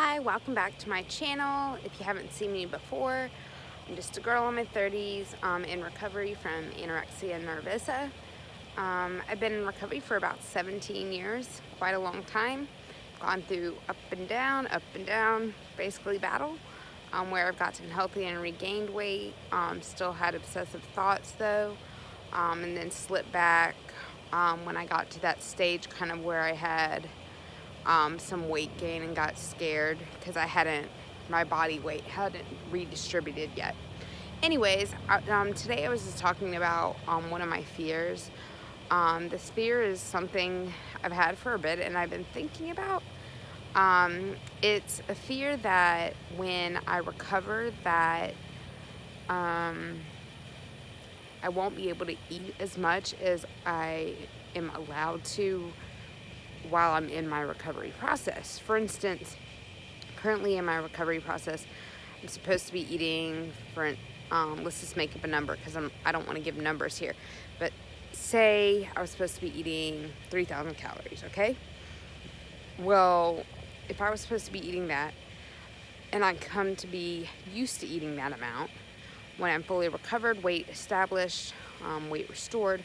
Hi, welcome back to my channel. If you haven't seen me before, I'm just a girl in my 30s in recovery from anorexia nervosa. I've been in recovery for about 17 years, quite a long time. Gone through up and down, basically battle, where I've gotten healthy and regained weight. Still had obsessive thoughts though, and then slipped back when I got to that stage kind of where I had some weight gain and got scared because my body weight hadn't redistributed yet. Anyways, today I was just talking about one of my fears. This fear is something I've had for a bit and I've been thinking about. It's a fear that when I recover that I won't be able to eat as much as I am allowed to while I'm in my recovery process. For instance, currently in my recovery process, I'm supposed to be eating let's just make up a number because I don't want to give numbers here, but say I was supposed to be eating 3,000 calories, okay? Well, if I was supposed to be eating that and I come to be used to eating that amount, when I'm fully recovered, weight established, weight restored,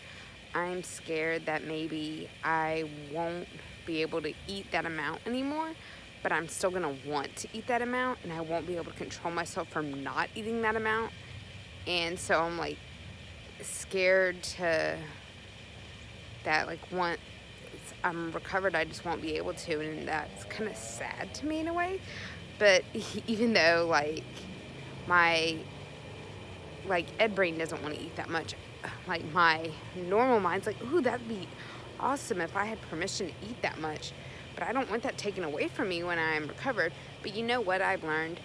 I'm scared that maybe I won't be able to eat that amount anymore, but I'm still gonna want to eat that amount and I won't be able to control myself from not eating that amount. And so I'm like scared to that once I'm recovered, I just won't be able to, and that's kind of sad to me in a way. But even though my Ed brain doesn't want to eat that much, my normal mind's like, ooh, that'd be awesome if I had permission to eat that much, but I don't want that taken away from me when I'm recovered. But you know what I've learned?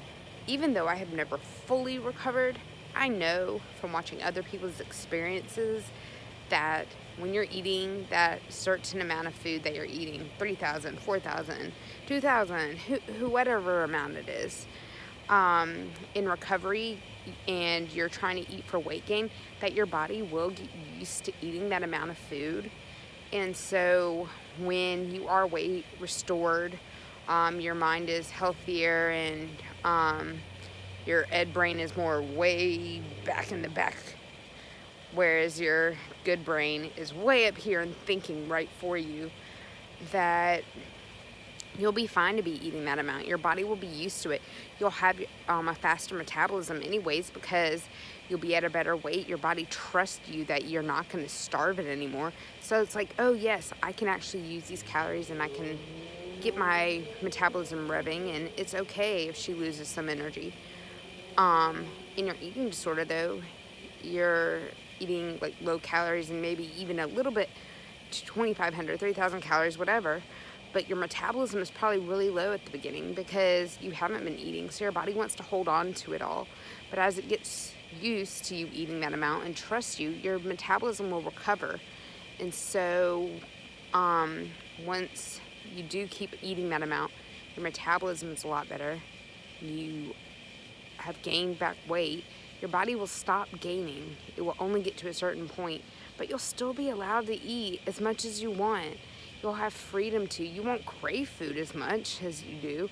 Even though I have never fully recovered, I know from watching other people's experiences that when you're eating that certain amount of food that you're eating, 3,000, 4,000, 2,000, whatever amount it is, in recovery, and you're trying to eat for weight gain, that your body will get used to eating that amount of food. And so when you are weight restored, your mind is healthier and your Ed brain is more way back in the back, whereas your good brain is way up here and thinking right for you, that you'll be fine to be eating that amount. Your body will be used to it. You'll have a faster metabolism anyways because you'll be at a better weight. Your body trusts you that you're not going to starve it anymore. So it's like, oh yes, I can actually use these calories and I can get my metabolism revving, and it's okay if she loses some energy. In your eating disorder though, you're eating low calories and maybe even a little bit, 2,500, 3,000 calories, whatever, but your metabolism is probably really low at the beginning because you haven't been eating, so your body wants to hold on to it all. But as it gets used to you eating that amount and trusts you, your metabolism will recover. And so once you do keep eating that amount, your metabolism is a lot better. You have gained back weight. Your body will stop gaining. It will only get to a certain point, but you'll still be allowed to eat as much as you want. You'll have freedom to. You won't crave food as much as you do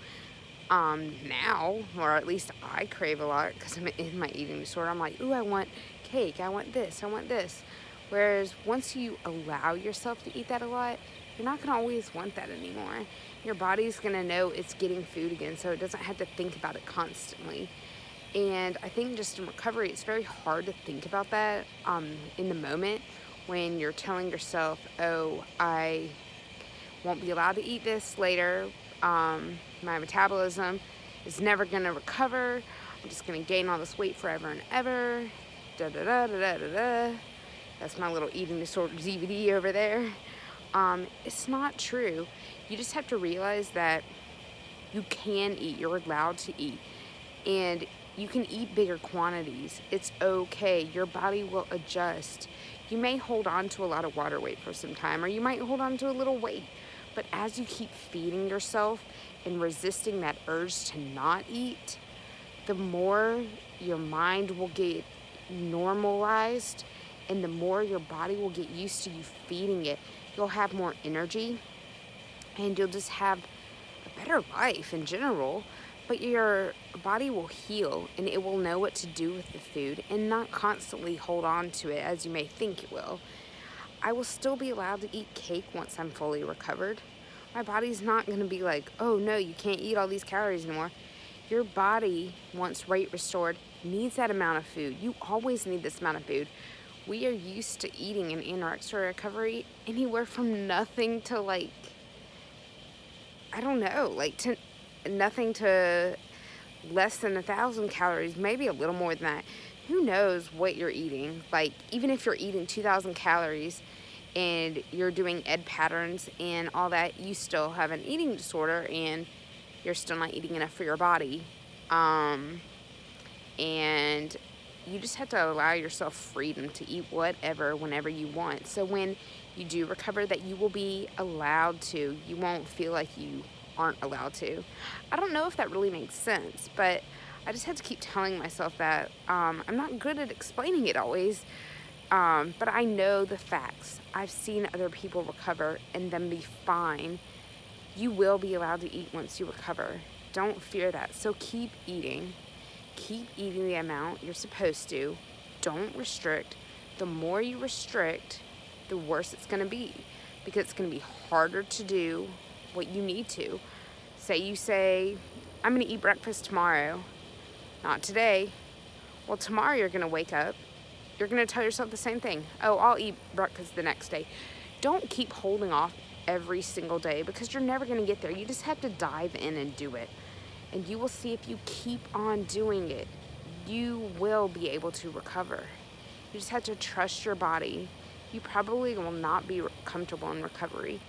now, or at least I crave a lot because I'm in my eating disorder. I'm like, ooh, I want cake. I want this. I want this. Whereas once you allow yourself to eat that a lot, you're not going to always want that anymore. Your body's going to know it's getting food again, so it doesn't have to think about it constantly. And I think just in recovery, it's very hard to think about that in the moment when you're telling yourself, oh, I won't be allowed to eat this later. My metabolism is never going to recover. I'm just going to gain all this weight forever and ever. Da da da da da da da. That's my little eating disorder DVD over there. It's not true. You just have to realize that you can eat. You're allowed to eat. And you can eat bigger quantities. It's okay. Your body will adjust. You may hold on to a lot of water weight for some time, or you might hold on to a little weight. But as you keep feeding yourself and resisting that urge to not eat, the more your mind will get normalized and the more your body will get used to you feeding it. You'll have more energy and you'll just have a better life in general, but your body will heal and it will know what to do with the food and not constantly hold on to it as you may think it will. I will still be allowed to eat cake once I'm fully recovered. My body's not going to be like, oh no, you can't eat all these calories anymore. Your body, once rate restored, needs that amount of food. You always need this amount of food. We are used to eating in anorexia recovery anywhere from nothing to like, I don't know, like to nothing to less than 1,000 calories, maybe a little more than that. Who knows what you're eating? Like, even if you're eating 2,000 calories and you're doing ed patterns and all that, you still have an eating disorder and you're still not eating enough for your body. And you just have to allow yourself freedom to eat whatever, whenever you want. So when you do recover, that you will be allowed to. You won't feel like you aren't allowed to. I don't know if that really makes sense, but I just had to keep telling myself that. I'm not good at explaining it always, but I know the facts. I've seen other people recover and them be fine. You will be allowed to eat once you recover. Don't fear that. So keep eating. Keep eating the amount you're supposed to. Don't restrict. The more you restrict, the worse it's going to be, because it's going to be harder to do what you need to. Say you say, I'm going to eat breakfast tomorrow. Not today. Well, tomorrow you're going to wake up. You're going to tell yourself the same thing. Oh, I'll eat breakfast the next day. Don't keep holding off every single day, because you're never going to get there. You just have to dive in and do it. And you will see, if you keep on doing it, you will be able to recover. You just have to trust your body. You probably will not be comfortable in recovery,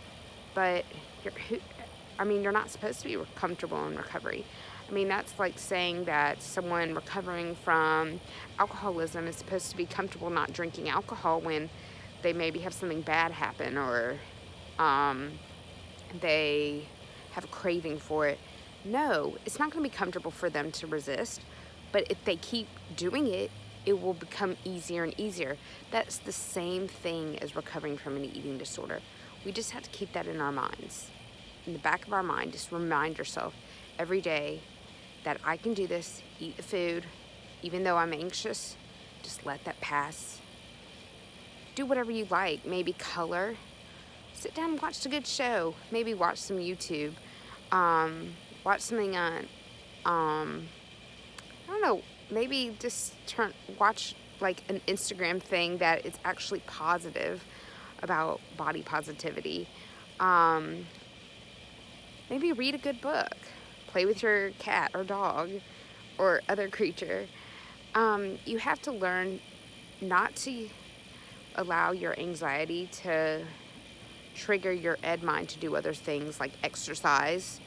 but you're not supposed to be comfortable in recovery. I mean, that's like saying that someone recovering from alcoholism is supposed to be comfortable not drinking alcohol when they maybe have something bad happen, or they have a craving for it. No, it's not going to be comfortable for them to resist, but if they keep doing it, it will become easier and easier. That's the same thing as recovering from an eating disorder. We just have to keep that in our minds. In the back of our mind, just remind yourself every day that I can do this, eat the food, even though I'm anxious, just let that pass. Do whatever you like, maybe color. Sit down and watch a good show. Maybe watch some YouTube. Watch something on, I don't know, maybe just watch like an Instagram thing that is actually positive about body positivity. Maybe read a good book. Play with your cat or dog or other creature. You have to learn not to allow your anxiety to trigger your ed mind to do other things like exercise,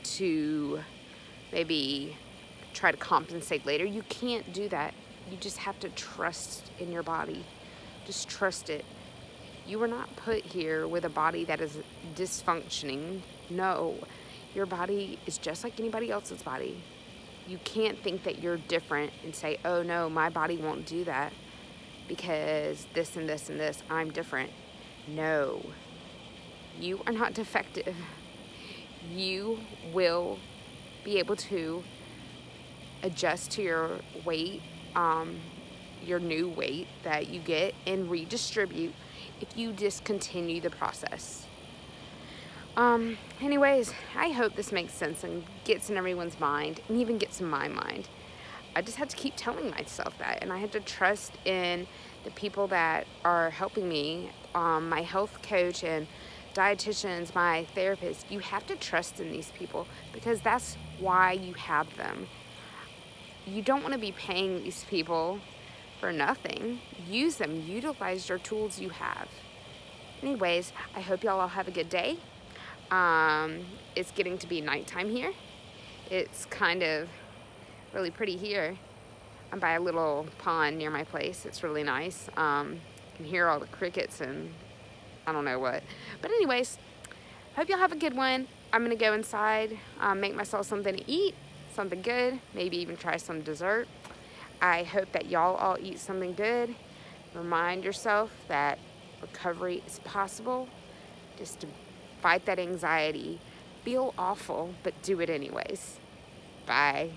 to maybe try to compensate later. You can't do that. You just have to trust in your body. Just trust it. You were not put here with a body that is dysfunctioning. No, your body is just like anybody else's body. You can't think that you're different and say, oh no, my body won't do that because this and this and this, I'm different. No, you are not defective. You will be able to adjust to your weight, your new weight that you get, and redistribute if you discontinue the process. Anyways, I hope this makes sense and gets in everyone's mind, and even gets in my mind. I just had to keep telling myself that, and I had to trust in the people that are helping me, my health coach and dietitians, my therapist. You have to trust in these people, because that's why you have them. You don't want to be paying these people for nothing. Use them. Utilize your tools you have. Anyways, I hope y'all all have a good day. It's getting to be nighttime here. It's kind of really pretty here. I'm by a little pond near my place. It's really nice. You can hear all the crickets and I don't know what. But anyways, hope y'all have a good one. I'm going to go inside, make myself something to eat, something good, maybe even try some dessert. I hope that y'all all eat something good. Remind yourself that recovery is possible. Just to fight that anxiety, feel awful, but do it anyways. Bye.